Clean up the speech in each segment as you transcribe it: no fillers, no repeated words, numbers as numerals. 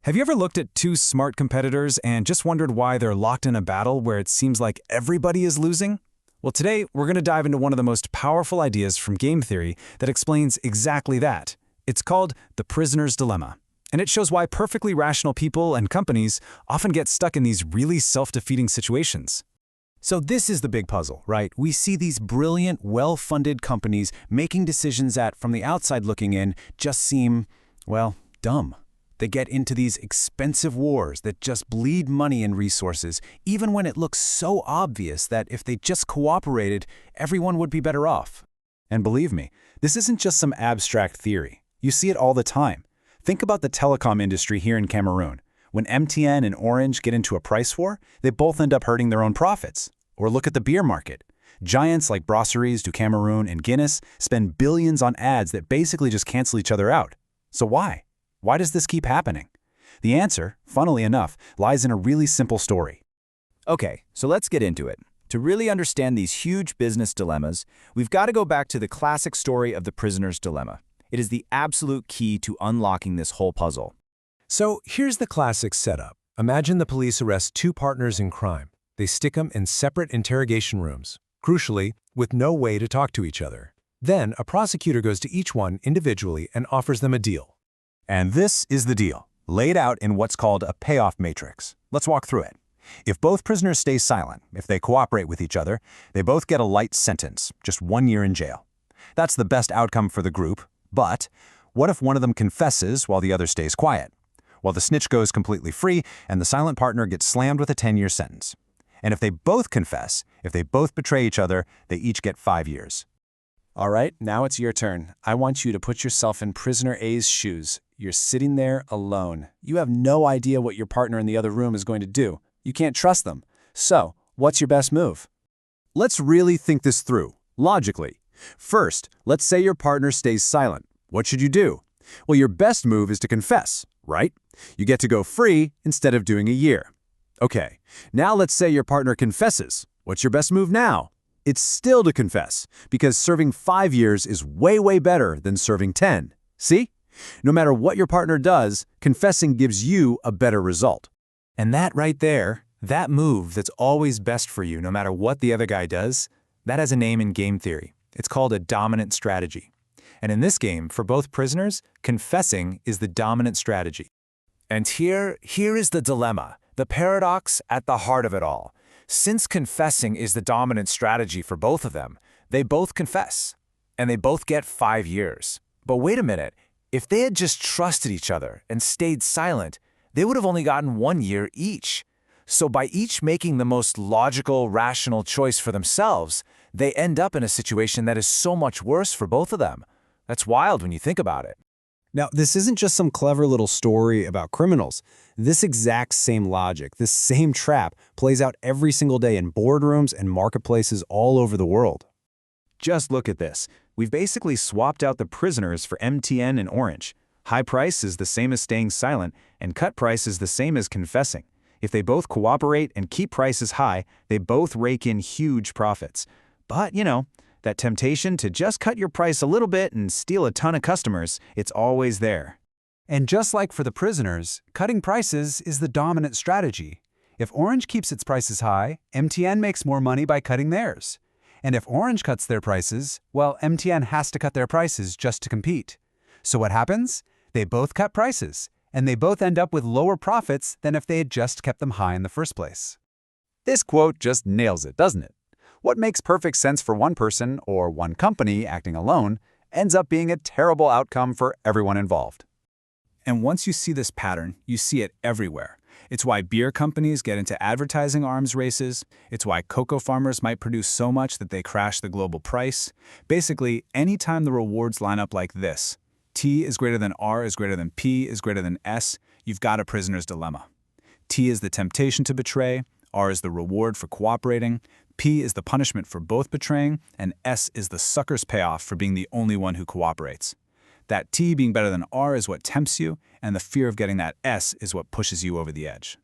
Have you ever looked at two smart competitors and just wondered why they're locked in a battle where it seems like everybody is losing? Well, today we're going to dive into one of the most powerful ideas from game theory that explains exactly that. It's called the prisoner's dilemma, and it shows why perfectly rational people and companies often get stuck in these really self-defeating situations. So this is the big puzzle, right? We see these brilliant, well-funded companies making decisions that, from the outside looking in, just seem, well, dumb. They get into these expensive wars that just bleed money and resources, even when it looks so obvious that if they just cooperated, everyone would be better off. And believe me, this isn't just some abstract theory. You see it all the time. Think about the telecom industry here in Cameroon. When MTN and Orange get into a price war, they both end up hurting their own profits. Or look at the beer market. Giants like Brasseries du Cameroun and Guinness spend billions on ads that basically just cancel each other out. So why? Why does this keep happening? The answer, funnily enough, lies in a really simple story. Okay, so let's get into it. To really understand these huge business dilemmas, we've got to go back to the classic story of the prisoner's dilemma. It is the absolute key to unlocking this whole puzzle. So here's the classic setup. Imagine the police arrest two partners in crime. They stick them in separate interrogation rooms, crucially, with no way to talk to each other. Then a prosecutor goes to each one individually and offers them a deal. And this is the deal, laid out in what's called a payoff matrix. Let's walk through it. If both prisoners stay silent, if they cooperate with each other, they both get a light sentence, just 1 year in jail. That's the best outcome for the group, but what if one of them confesses while the other stays quiet? Well, the snitch goes completely free, and the silent partner gets slammed with a 10-year sentence. And if they both confess, if they both betray each other, they each get 5 years. All right, now it's your turn. I want you to put yourself in prisoner A's shoes. You're sitting there alone. You have no idea what your partner in the other room is going to do. You can't trust them. So, what's your best move? Let's really think this through, logically. First, let's say your partner stays silent. What should you do? Well, your best move is to confess, right? You get to go free instead of doing a year. Okay, now let's say your partner confesses. What's your best move now? It's still to confess, because serving 5 years is way better than serving 10. See? No matter what your partner does, confessing gives you a better result. And that right there, that move that's always best for you no matter what the other guy does, that has a name in game theory. It's called a dominant strategy. And in this game, for both prisoners, confessing is the dominant strategy. And here is the dilemma, the paradox at the heart of it all. Since confessing is the dominant strategy for both of them, they both confess, and they both get 5 years. But wait a minute, if they had just trusted each other and stayed silent, they would have only gotten 1 year each. So by each making the most logical, rational choice for themselves, they end up in a situation that is so much worse for both of them. That's wild when you think about it. Now, this isn't just some clever little story about criminals. This exact same logic, this same trap, plays out every single day in boardrooms and marketplaces all over the world. Just look at this. We've basically swapped out the prisoners for MTN and Orange. High price is the same as staying silent, and cut price is the same as confessing. If they both cooperate and keep prices high, they both rake in huge profits. But, that temptation to just cut your price a little bit and steal a ton of customers, it's always there. And just like for the prisoners, cutting prices is the dominant strategy. If Orange keeps its prices high, MTN makes more money by cutting theirs. And if Orange cuts their prices, well, MTN has to cut their prices just to compete. So what happens? They both cut prices, and they both end up with lower profits than if they had just kept them high in the first place. This quote just nails it, doesn't it? What makes perfect sense for one person or one company acting alone ends up being a terrible outcome for everyone involved. And once you see this pattern, you see it everywhere. It's why beer companies get into advertising arms races. It's why cocoa farmers might produce so much that they crash the global price. Basically, anytime the rewards line up like this, T is greater than R is greater than P is greater than S, you've got a prisoner's dilemma. T is the temptation to betray, R is the reward for cooperating, P is the punishment for both betraying, and S is the sucker's payoff for being the only one who cooperates. That T being better than R is what tempts you, and the fear of getting that S is what pushes you over the edge.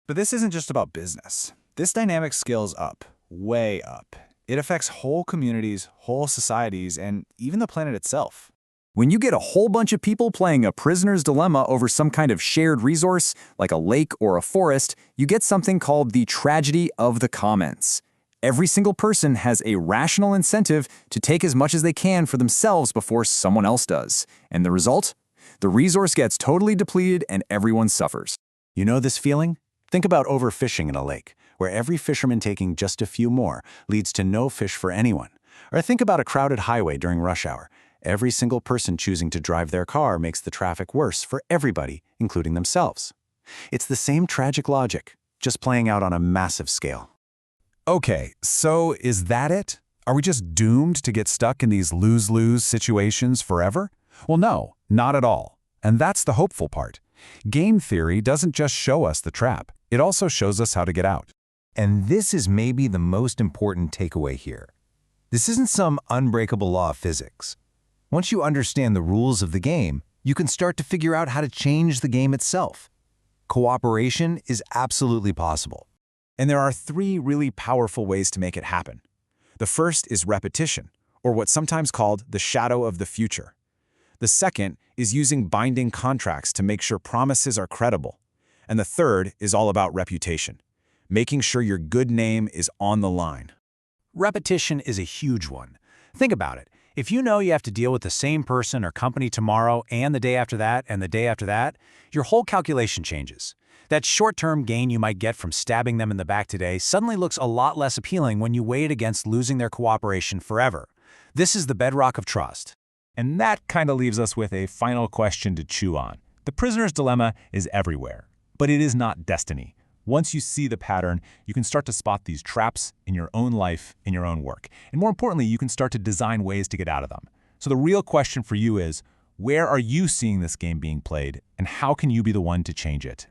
But this isn't just about business. This dynamic scales up, way up. It affects whole communities, whole societies, and even the planet itself. When you get a whole bunch of people playing a prisoner's dilemma over some kind of shared resource, like a lake or a forest, you get something called the tragedy of the commons. Every single person has a rational incentive to take as much as they can for themselves before someone else does. And the result? The resource gets totally depleted and everyone suffers. You know this feeling? Think about overfishing in a lake, where every fisherman taking just a few more leads to no fish for anyone. Or think about a crowded highway during rush hour. Every single person choosing to drive their car makes the traffic worse for everybody, including themselves. It's the same tragic logic, just playing out on a massive scale. Okay, so is that it? Are we just doomed to get stuck in these lose-lose situations forever? Well, no, not at all. And that's the hopeful part. Game theory doesn't just show us the trap, it also shows us how to get out. And this is maybe the most important takeaway here. This isn't some unbreakable law of physics. Once you understand the rules of the game, you can start to figure out how to change the game itself. Cooperation is absolutely possible. And there are 3 really powerful ways to make it happen. The first is repetition, or what's sometimes called the shadow of the future. The second is using binding contracts to make sure promises are credible. And the third is all about reputation, making sure your good name is on the line. Repetition is a huge one. Think about it. If you know you have to deal with the same person or company tomorrow and the day after that and the day after that, your whole calculation changes. That short-term gain you might get from stabbing them in the back today suddenly looks a lot less appealing when you weigh it against losing their cooperation forever. This is the bedrock of trust. And that kind of leaves us with a final question to chew on. The prisoner's dilemma is everywhere, but it is not destiny. Once you see the pattern, you can start to spot these traps in your own life, in your own work. And more importantly, you can start to design ways to get out of them. So the real question for you is, where are you seeing this game being played, and how can you be the one to change it?